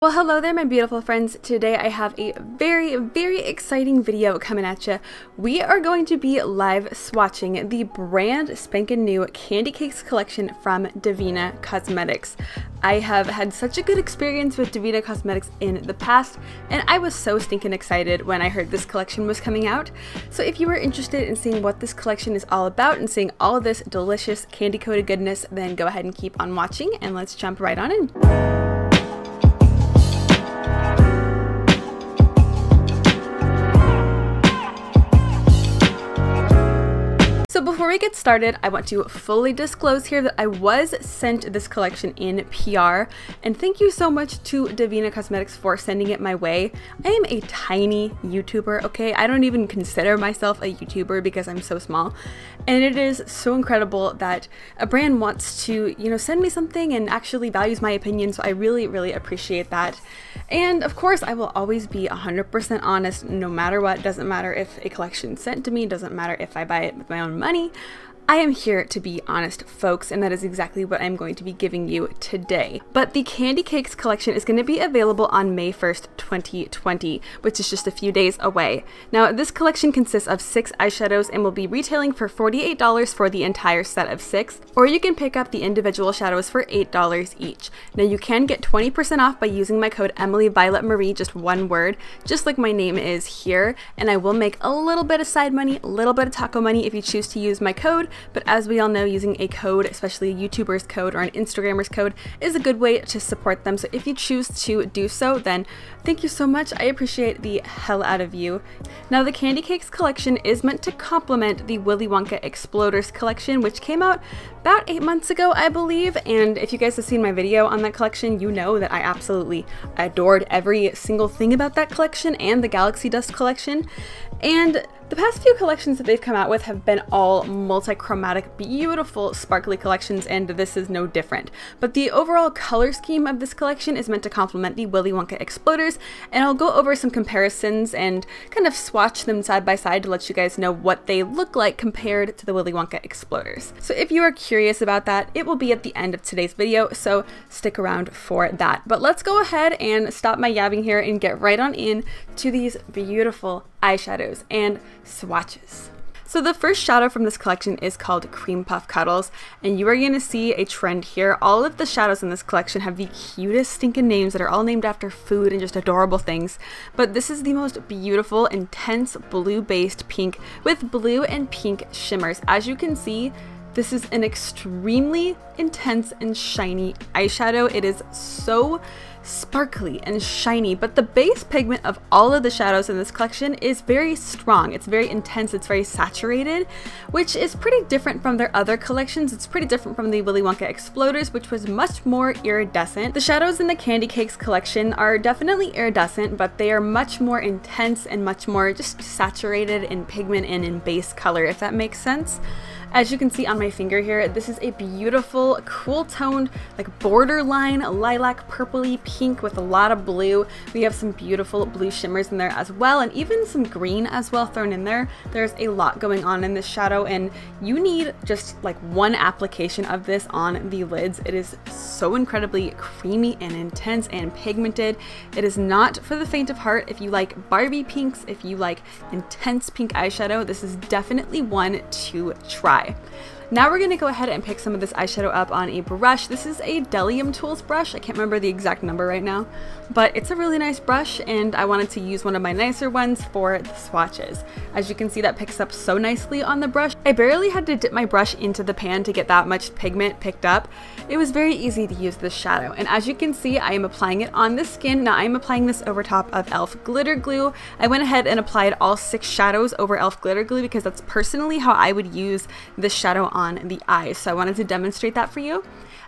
Well, hello there, my beautiful friends. Today I have a very exciting video coming at you. We are going to be live swatching the brand spanking new Candy Cakes collection from Devinah Cosmetics. I have had such a good experience with Devinah Cosmetics in the past, and I was so stinking excited when I heard this collection was coming out. So if you are interested in seeing what this collection is all about and seeing all of this delicious candy-coated goodness, then go ahead and keep on watching, and let's jump right on in. So before we get started, I want to fully disclose here that I was sent this collection in PR, and thank you so much to Devinah Cosmetics for sending it my way. I am a tiny YouTuber, okay? I don't even consider myself a YouTuber because I'm so small, and it is so incredible that a brand wants to, send me something and actually values my opinion, so I really appreciate that. And of course, I will always be 100% honest no matter what. Doesn't matter if a collection sent to me, doesn't matter if I buy it with my own money. I am here to be honest, folks, and that is exactly what I'm going to be giving you today. But the Candy Cakes collection is going to be available on May 1st, 2020, which is just a few days away. Now, this collection consists of 6 eyeshadows and will be retailing for $48 for the entire set of 6, or you can pick up the individual shadows for $8 each. Now, you can get 20% off by using my code EmilyVioletmarie, just one word, just like my name is here, and I will make a little bit of side money, a little bit of taco money if you choose to use my code. But as we all know, using a code, especially a YouTuber's code or an Instagrammer's code, is a good way to support them. So if you choose to do so, then thank you so much. I appreciate the hell out of you. Now, the Candy Cakes collection is meant to complement the Willy Wonka Xploders collection, which came out about 8 months ago, I believe. And if you guys have seen my video on that collection, you know that I absolutely adored every single thing about that collection and the Galaxy Dust collection. And the past few collections that they've come out with have been all multi-chromatic, beautiful, sparkly collections, and this is no different. But the overall color scheme of this collection is meant to complement the Willy Wonka Xploders, and I'll go over some comparisons and kind of swatch them side by side to let you guys know what they look like compared to the Willy Wonka Xploders. So if you are curious about that, it will be at the end of today's video, so stick around for that. But let's go ahead and stop my yabbing here and get right on in to these beautiful eyeshadows and swatches. So the first shadow from this collection is called Creampuff Cuddles, and you are going to see a trend here. All of the shadows in this collection have the cutest stinking names that are all named after food and just adorable things, but this is the most beautiful, intense blue-based pink with blue and pink shimmers. As you can see, this is an extremely intense and shiny eyeshadow. It is so sparkly and shiny, but the base pigment of all of the shadows in this collection is very strong. It's very intense, it's very saturated, which is pretty different from their other collections. It's pretty different from the Willy Wonka Xploders, which was much more iridescent. The shadows in the Candy Cakes collection are definitely iridescent, but they are much more intense and much more just saturated in pigment and in base color, if that makes sense. As you can see on my finger here, this is a beautiful, cool toned, like borderline lilac purpley pink with a lot of blue. We have some beautiful blue shimmers in there as well, and even some green as well thrown in there. There's a lot going on in this shadow, and you need just like one application of this on the lids. It is so incredibly creamy and intense and pigmented. It is not for the faint of heart. If you like Barbie pinks, if you like intense pink eyeshadow, this is definitely one to try. Now we're going to go ahead and pick some of this eyeshadow up on a brush. This is a Delium Tools brush. I can't remember the exact number right now, but it's a really nice brush, and I wanted to use one of my nicer ones for the swatches. As you can see, that picks up so nicely on the brush. I barely had to dip my brush into the pan to get that much pigment picked up. It was very easy to use this shadow, and as you can see, I am applying it on the skin. Now I am applying this over top of e.l.f. glitter glue. I went ahead and applied all 6 shadows over e.l.f. glitter glue because that's personally how I would use this shadow on the eyes, so I wanted to demonstrate that for you.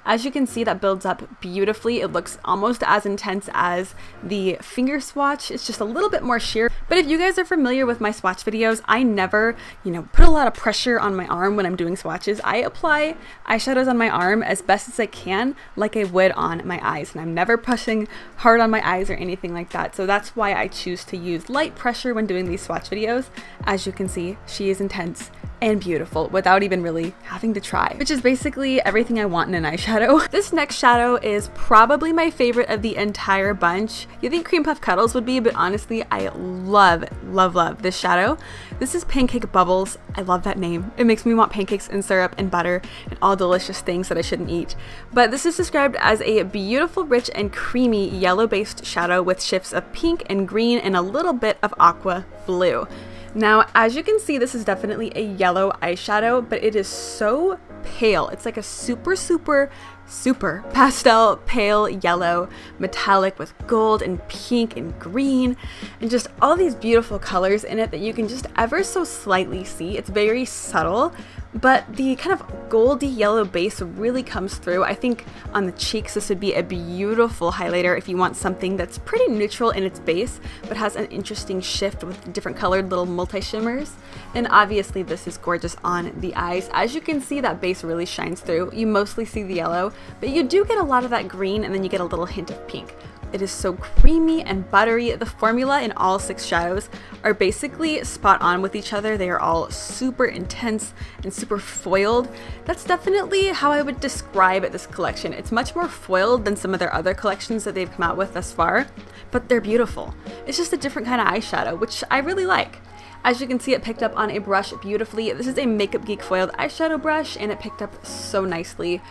As you can see, that builds up beautifully. It looks almost as intense as the finger swatch. It's just a little bit more sheer. But if you guys are familiar with my swatch videos, I never, put a lot of pressure on my arm when I'm doing swatches. I apply eyeshadows on my arm as best as I can, like I would on my eyes. And I'm never pushing hard on my eyes or anything like that. So that's why I choose to use light pressure when doing these swatch videos. As you can see, she is intense and beautiful without even really having to try, which is basically everything I want in an eyeshadow. This next shadow is probably my favorite of the entire bunch. You think Creampuff Cuddles would be, but honestly, I love, love, love this shadow. This is Pancake Bubbles. I love that name. It makes me want pancakes and syrup and butter and all delicious things that I shouldn't eat. But this is described as a beautiful, rich, and creamy yellow-based shadow with shifts of pink and green and a little bit of aqua blue. Now, as you can see, this is definitely a yellow eyeshadow, but it is so pale. It's like a super, super, super pastel pale yellow metallic with gold and pink and green and just all these beautiful colors in it that you can just ever so slightly see. It's very subtle, but the kind of goldy yellow base really comes through. I think on the cheeks this would be a beautiful highlighter if you want something that's pretty neutral in its base but has an interesting shift with different colored little multi-shimmers. And obviously this is gorgeous on the eyes. As you can see, that base really shines through. You mostly see the yellow, but you do get a lot of that green and then you get a little hint of pink. It is so creamy and buttery. The formula in all 6 shadows are basically spot on with each other. They are all super intense and super foiled. That's definitely how I would describe this collection. It's much more foiled than some of their other collections that they've come out with thus far, but they're beautiful. It's just a different kind of eyeshadow, which I really like. As you can see, it picked up on a brush beautifully. This is a Makeup Geek foiled eyeshadow brush and it picked up so nicely.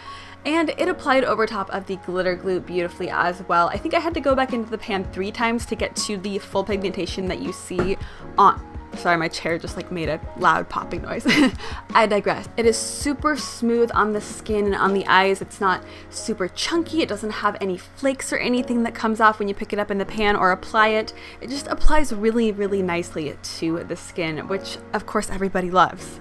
And it applied over top of the glitter glue beautifully as well. I think I had to go back into the pan 3 times to get to the full pigmentation that you see on... Sorry, my chair just like made a loud popping noise. I digress. It is super smooth on the skin and on the eyes. It's not super chunky. It doesn't have any flakes or anything that comes off when you pick it up in the pan or apply it. It just applies really, really nicely to the skin, which of course everybody loves.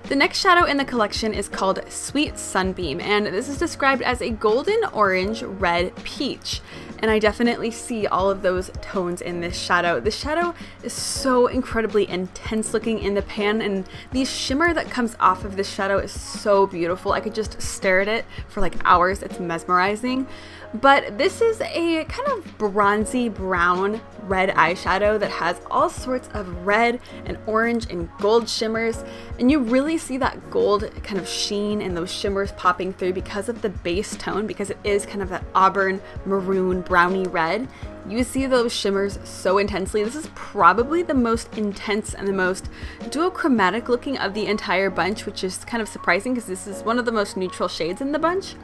The next shadow in the collection is called Sweet Sunbeam, and this is described as a golden orange red peach. And I definitely see all of those tones in this shadow. This shadow is so incredibly intense looking in the pan, and the shimmer that comes off of this shadow is so beautiful. I could just stare at it for like hours. It's mesmerizing. But this is a kind of bronzy brown red eyeshadow that has all sorts of red and orange and gold shimmers, and you really see that gold kind of sheen and those shimmers popping through because of the base tone, because it is kind of that auburn maroon browny red. You see those shimmers so intensely. This is probably the most intense and the most duochromatic looking of the entire bunch, which is kind of surprising because this is one of the most neutral shades in the bunch.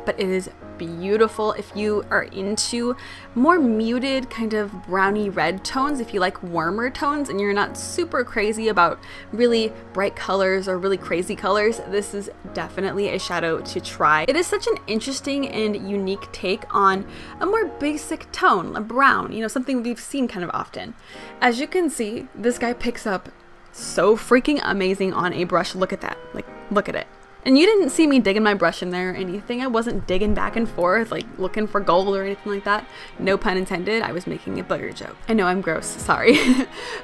But it is beautiful if you are into more muted kind of browny red tones, if you like warmer tones and you're not super crazy about really bright colors or really crazy colors. This is definitely a shadow to try. It is such an interesting and unique take on a more basic tone, a brown, you know, something we've seen kind of often. As you can see, this guy picks up so freaking amazing on a brush. Look at that, like, look at it. And you didn't see me digging my brush in there or anything. I wasn't digging back and forth, like looking for gold or anything like that. No pun intended. I was making a butter joke. I know I'm gross, sorry.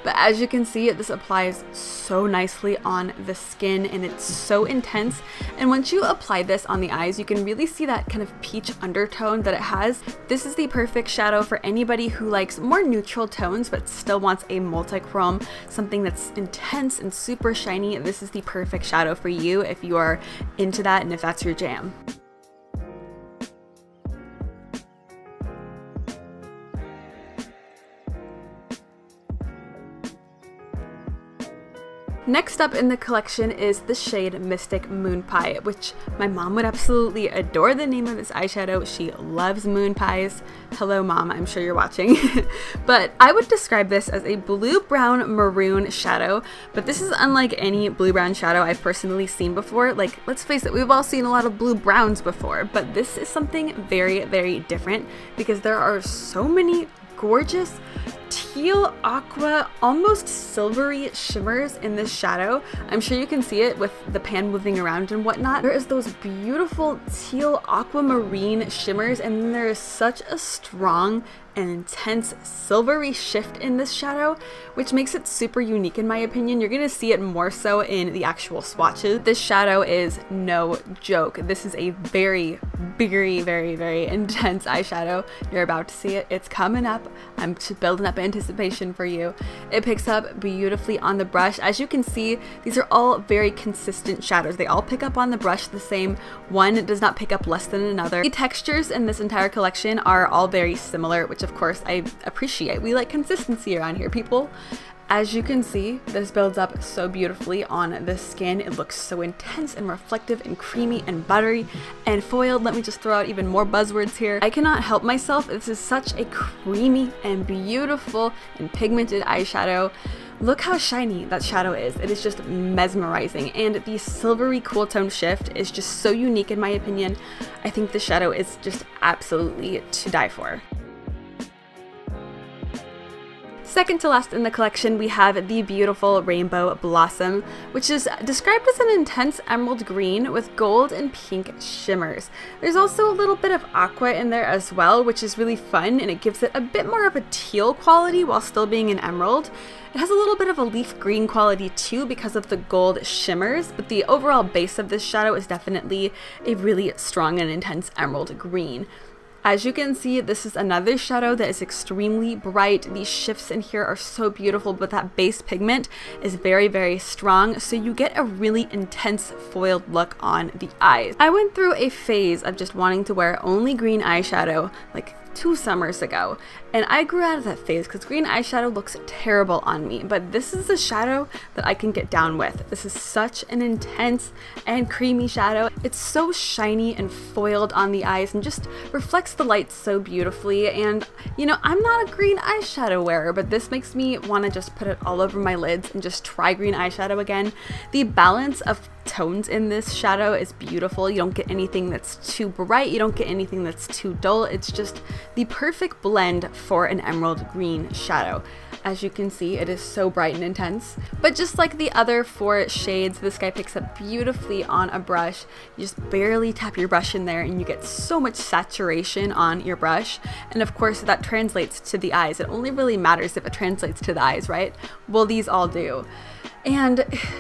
But as you can see, this applies so nicely on the skin and it's so intense. And once you apply this on the eyes, you can really see that kind of peach undertone that it has. This is the perfect shadow for anybody who likes more neutral tones but still wants a multi-chrome, something that's intense and super shiny. This is the perfect shadow for you if you are into that and if that's your jam. Next up in the collection is the shade Mystic Moonpie, which my mom would absolutely adore the name of this eyeshadow. She loves Moonpies. Hello mom, I'm sure you're watching. But I would describe this as a blue-brown maroon shadow, but this is unlike any blue-brown shadow I've personally seen before. Like, let's face it, we've all seen a lot of blue-browns before, but this is something very, very different because there are so many gorgeous teal, aqua, almost silvery shimmers in this shadow. I'm sure you can see it with the pan moving around and whatnot. There is those beautiful teal aquamarine shimmers, and then there is such a strong an intense silvery shift in this shadow, which makes it super unique in my opinion. You're gonna see it more so in the actual swatches. This shadow is no joke. This is a very, very, very, very intense eyeshadow. You're about to see it. It's coming up. I'm just building up anticipation for you. It picks up beautifully on the brush. As you can see, these are all very consistent shadows. They all pick up on the brush the same. One does not pick up less than another. The textures in this entire collection are all very similar, which of course I appreciate. We like consistency around here, people. As you can see, this builds up so beautifully on the skin. It looks so intense and reflective and creamy and buttery and foiled. Let me just throw out even more buzzwords here. I cannot help myself. This is such a creamy and beautiful and pigmented eyeshadow. Look how shiny that shadow is. It is just mesmerizing, and the silvery cool tone shift is just so unique in my opinion. I think the shadow is just absolutely to die for. Second to last in the collection, we have the beautiful Rainbow Blossom, which is described as an intense emerald green with gold and pink shimmers. There's also a little bit of aqua in there as well, which is really fun, and it gives it a bit more of a teal quality while still being an emerald. It has a little bit of a leaf green quality too because of the gold shimmers, but the overall base of this shadow is definitely a really strong and intense emerald green. As you can see, this is another shadow that is extremely bright. These shifts in here are so beautiful, but that base pigment is very, very strong, so you get a really intense foiled look on the eyes. I went through a phase of just wanting to wear only green eyeshadow like 2 summers ago, and I grew out of that phase because green eyeshadow looks terrible on me, but this is a shadow that I can get down with. This is such an intense and creamy shadow. It's so shiny and foiled on the eyes and just reflects the light so beautifully. And you know, I'm not a green eyeshadow wearer, but this makes me want to just put it all over my lids and just try green eyeshadow again. The balance of tones in this shadow is beautiful. You don't get anything that's too bright, you don't get anything that's too dull. It's just the perfect blend for an emerald green shadow. As you can see, it is so bright and intense, but just like the other 4 shades, this guy picks up beautifully on a brush. You just barely tap your brush in there and you get so much saturation on your brush, and of course that translates to the eyes. It only really matters if it translates to the eyes, right? Well, these all do. And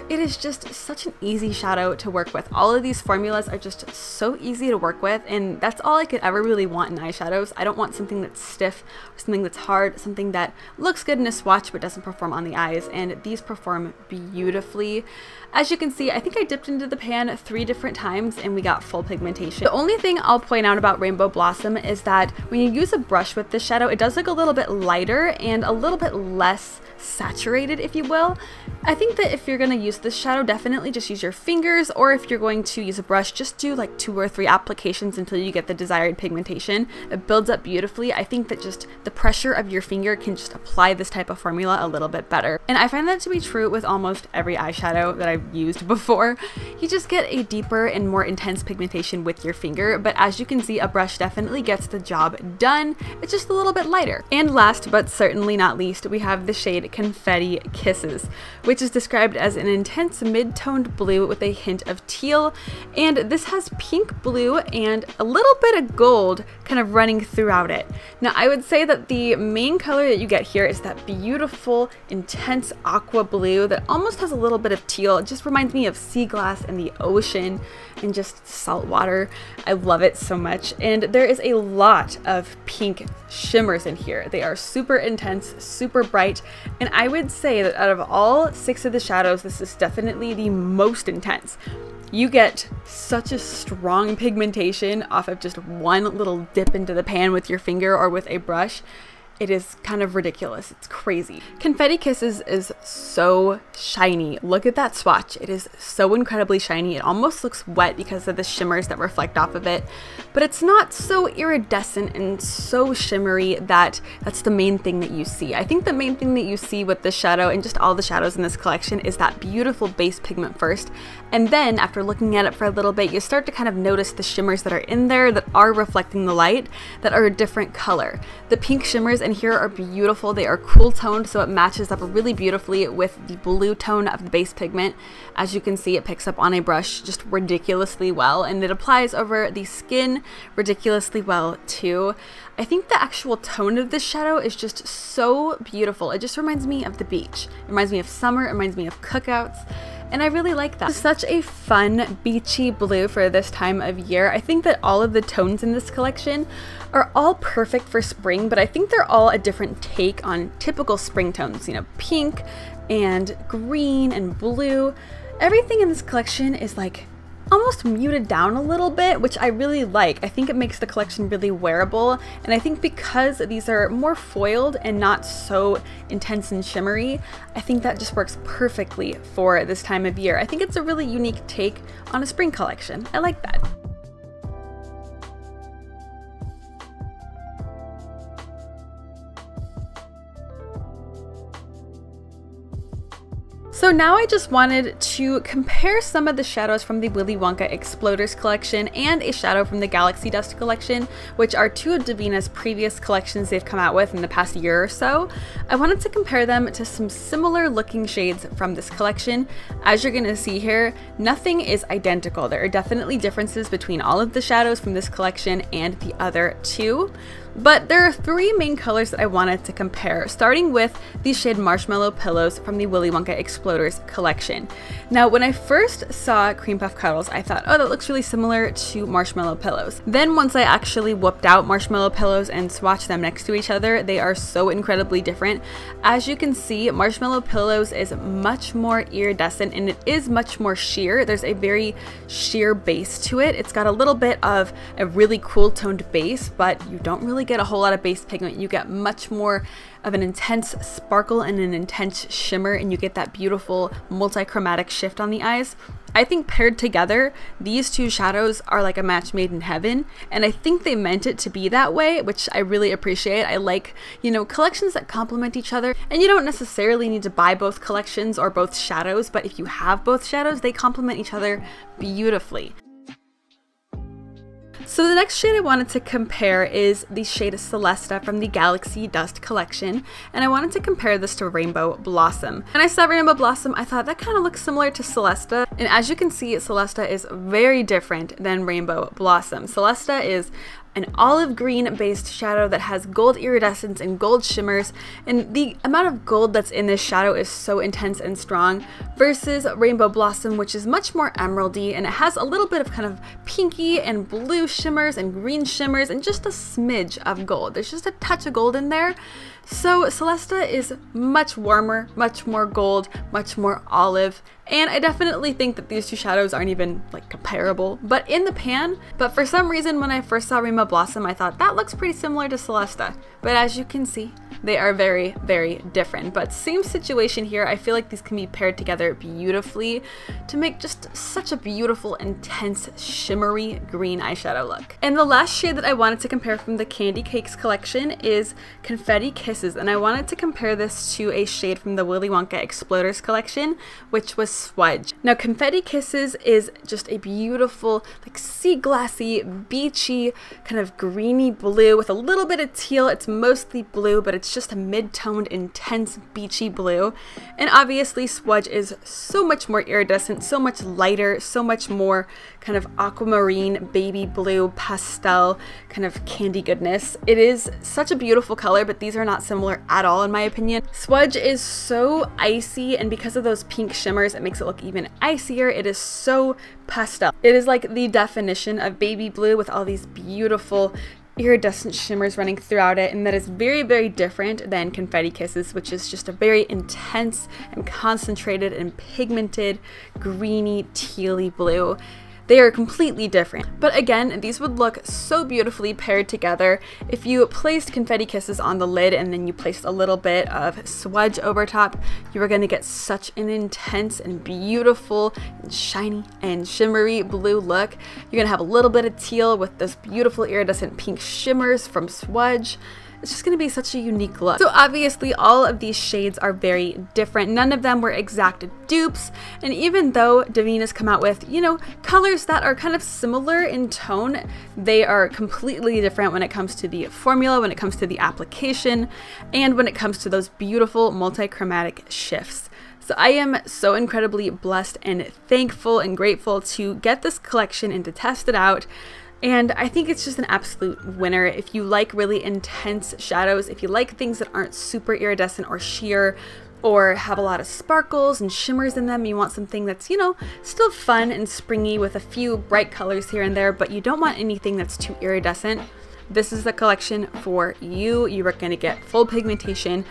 it is just such an easy shadow to work with. All of these formulas are just so easy to work with, and that's all I could ever really want in eyeshadows. I don't want something that's stiff or something that's hard, something that looks good in a swatch but doesn't perform on the eyes, and these perform beautifully. As you can see, I think I dipped into the pan 3 different times and we got full pigmentation. The only thing I'll point out about Rainbow Blossom is that when you use a brush with this shadow, it does look a little bit lighter and a little bit less saturated, if you will. I think that if you're going to use this shadow, definitely just use your fingers, or if you're going to use a brush, just do like 2 or 3 applications until you get the desired pigmentation. It builds up beautifully. I think that just the pressure of your finger can just apply this type of formula a little bit better. And I find that to be true with almost every eyeshadow that I've used before. You just get a deeper and more intense pigmentation with your finger, but as you can see, a brush definitely gets the job done. It's just a little bit lighter. And last but certainly not least, we have the shade Confetti Kisses, which is described as an intense mid-toned blue with a hint of teal, and this has pink, blue, and a little bit of gold kind of running throughout it. Now, I would say that the main color that you get here is that beautiful, intense aqua blue that almost has a little bit of teal. It just reminds me of sea glass and the ocean and just salt water. I love it so much, and there is a lot of pink shimmers in here. They are super intense, super bright, and I would say that out of all 6 of the shadows, this is definitely the most intense. You get such a strong pigmentation off of just one little dip into the pan with your finger or with a brush. It is kind of ridiculous. It's crazy. Confetti Kisses is so shiny. Look at that swatch. It is so incredibly shiny. It almost looks wet because of the shimmers that reflect off of it, but it's not so iridescent and so shimmery that that's the main thing that you see. I think the main thing that you see with this shadow and just all the shadows in this collection is that beautiful base pigment first, and then after looking at it for a little bit, you start to kind of notice the shimmers that are in there that are reflecting the light that are a different color. The pink shimmers in in here are beautiful. They are cool toned, so it matches up really beautifully with the blue tone of the base pigment. As you can see, it picks up on a brush just ridiculously well, and it applies over the skin ridiculously well too. I think the actual tone of this shadow is just so beautiful. It just reminds me of the beach. It reminds me of summer, it reminds me of cookouts, and I really like that. It's such a fun beachy blue for this time of year. I think that all of the tones in this collection are all perfect for spring, but I think they're all a different take on typical spring tones. You know, pink and green and blue. Everything in this collection is like almost muted down a little bit, which I really like. I think it makes the collection really wearable, and I think because these are more foiled and not so intense and shimmery, I think that just works perfectly for this time of year. I think it's a really unique take on a spring collection. I like that. So now I just wanted to compare some of the shadows from the Willy Wonka Xploders collection and a shadow from the Galaxy Dust collection, which are two of Devinah's previous collections they've come out with in the past year or so. I wanted to compare them to some similar looking shades from this collection. As you're going to see here, nothing is identical. There are definitely differences between all of the shadows from this collection and the other two. But there are three main colors that I wanted to compare, starting with the shade Marshmallow Pillows from the Willy Wonka Xploders collection. Now, when I first saw Creampuff Cuddles, I thought, oh, that looks really similar to Marshmallow Pillows. Then once I actually whipped out Marshmallow Pillows and swatched them next to each other, they are so incredibly different. As you can see, Marshmallow Pillows is much more iridescent and it is much more sheer. There's a very sheer base to it. It's got a little bit of a really cool toned base, but you don't really get a whole lot of base pigment. You get much more of an intense sparkle and an intense shimmer, and you get that beautiful multi-chromatic shift on the eyes. I think paired together, these two shadows are like a match made in heaven, and I think they meant it to be that way, which I really appreciate. I like, you know, collections that complement each other, and you don't necessarily need to buy both collections or both shadows, but if you have both shadows, they complement each other beautifully. So the next shade I wanted to compare is the shade Celesta from the Galaxy Dust collection, and I wanted to compare this to Rainbow Blossom. When I saw Rainbow Blossom, I thought that kind of looks similar to Celesta, and as you can see, Celesta is very different than Rainbow Blossom. Celesta is an olive green based shadow that has gold iridescence and gold shimmers, and the amount of gold that's in this shadow is so intense and strong, versus Rainbow Blossom, which is much more emeraldy, and it has a little bit of kind of pinky and blue shimmers and green shimmers and just a smidge of gold. There's just a touch of gold in there. So Celesta is much warmer, much more gold, much more olive, and I definitely think that these two shadows aren't even like comparable, but in the pan. But for some reason, when I first saw Rainbow Blossom, I thought that looks pretty similar to Celesta. But as you can see, they are very, very different. But same situation here. I feel like these can be paired together beautifully to make just such a beautiful, intense, shimmery green eyeshadow look. And the last shade that I wanted to compare from the Candy Cakes collection is Confetti Kisses, and I wanted to compare this to a shade from the Willy Wonka Xploders collection, which was Swudge. Now, Confetti Kisses is just a beautiful, like sea glassy, beachy, kind of greeny blue with a little bit of teal. It's mostly blue, but it's just a mid-toned, intense, beachy blue. And obviously, Swudge is so much more iridescent, so much lighter, so much more kind of aquamarine, baby blue, pastel, kind of candy goodness. It is such a beautiful color, but these are not similar at all in my opinion. Swudge is so icy, and because of those pink shimmers, it makes it look even icier. It is so pastel. It is like the definition of baby blue with all these beautiful iridescent shimmers running throughout it, and that is very, very different than Confetti Kisses, which is just a very intense and concentrated and pigmented greeny tealy blue. They are completely different. But again, these would look so beautifully paired together if you placed Confetti Kisses on the lid and then you placed a little bit of Swudge over top. You are going to get such an intense and beautiful and shiny and shimmery blue look. You're going to have a little bit of teal with those beautiful iridescent pink shimmers from Swudge. it's just going to be such a unique look. So obviously all of these shades are very different. None of them were exact dupes, and even though Devinah's come out with, you know, colors that are kind of similar in tone, they are completely different when it comes to the formula, when it comes to the application, and when it comes to those beautiful multi-chromatic shifts. So I am so incredibly blessed and thankful and grateful to get this collection and to test it out. And I think it's just an absolute winner. If you like really intense shadows, if you like things that aren't super iridescent or sheer, or have a lot of sparkles and shimmers in them, you want something that's, you know, still fun and springy with a few bright colors here and there, but you don't want anything that's too iridescent, this is the collection for you. You are going to get full pigmentation,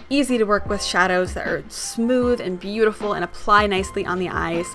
easy to work with shadows that are smooth and beautiful and apply nicely on the eyes.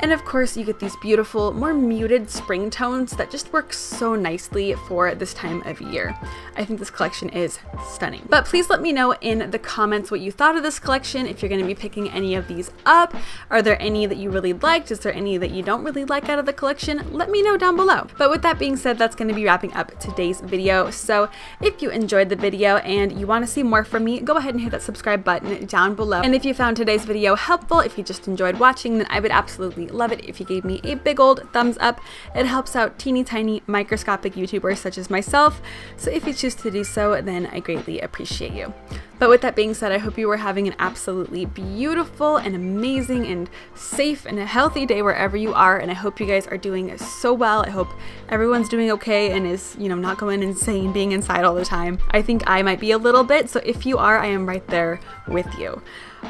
And of course, you get these beautiful, more muted spring tones that just work so nicely for this time of year. I think this collection is stunning. But please let me know in the comments what you thought of this collection, if you're going to be picking any of these up. Are there any that you really liked? Is there any that you don't really like out of the collection? Let me know down below. But with that being said, that's going to be wrapping up today's video. So if you enjoyed the video and you want to see more from me, go ahead and hit that subscribe button down below. And if you found today's video helpful, if you just enjoyed watching, then I would absolutely love it if you gave me a big old thumbs up. It helps out teeny tiny microscopic YouTubers such as myself, so if you choose to do so, then I greatly appreciate you. But with that being said, I hope you are having an absolutely beautiful and amazing and safe and a healthy day wherever you are, and I hope you guys are doing so well. I hope everyone's doing okay and is, you know, not going insane being inside all the time. I think I might be a little bit, so if you are, I am right there with you.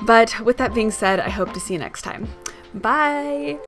But with that being said, I hope to see you next time. Bye!